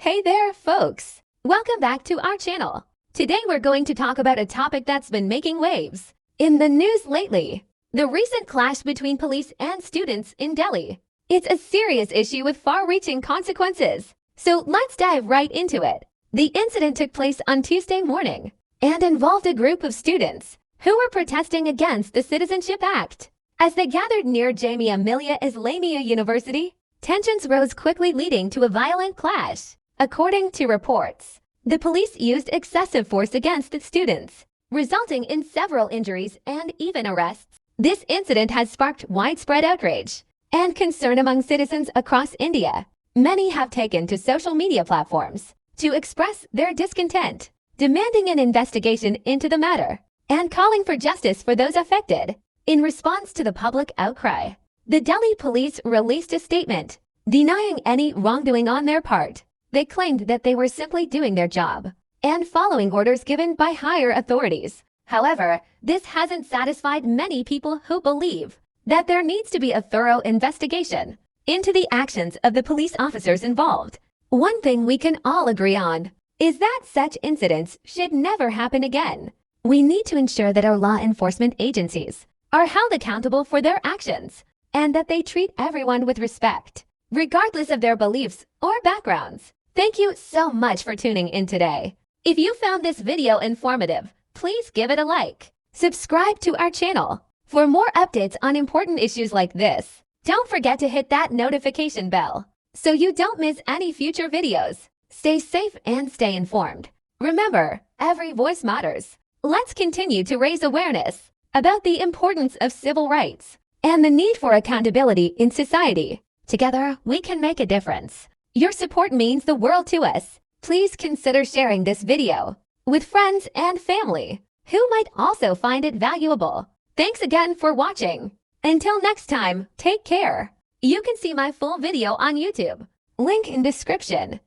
Hey there, folks! Welcome back to our channel. Today we're going to talk about a topic that's been making waves in the news lately. The recent clash between police and students in Delhi. It's a serious issue with far-reaching consequences. So let's dive right into it. The incident took place on Tuesday morning and involved a group of students who were protesting against the Citizenship Act. As they gathered near Jamia Millia Islamia University, tensions rose quickly, leading to a violent clash. According to reports, the police used excessive force against the students, resulting in several injuries and even arrests. This incident has sparked widespread outrage and concern among citizens across India. Many have taken to social media platforms to express their discontent, demanding an investigation into the matter and calling for justice for those affected. In response to the public outcry, the Delhi police released a statement denying any wrongdoing on their part. They claimed that they were simply doing their job and following orders given by higher authorities. However, this hasn't satisfied many people who believe that there needs to be a thorough investigation into the actions of the police officers involved. One thing we can all agree on is that such incidents should never happen again. We need to ensure that our law enforcement agencies are held accountable for their actions and that they treat everyone with respect, regardless of their beliefs or backgrounds. Thank you so much for tuning in today. If you found this video informative, please give it a like. Subscribe to our channel for more updates on important issues like this. Don't forget to hit that notification bell so you don't miss any future videos. Stay safe and stay informed. Remember, every voice matters. Let's continue to raise awareness about the importance of civil rights and the need for accountability in society. Together, we can make a difference. Your support means the world to us. Please consider sharing this video with friends and family who might also find it valuable. Thanks again for watching. Until next time, take care. You can see my full video on YouTube. Link in description.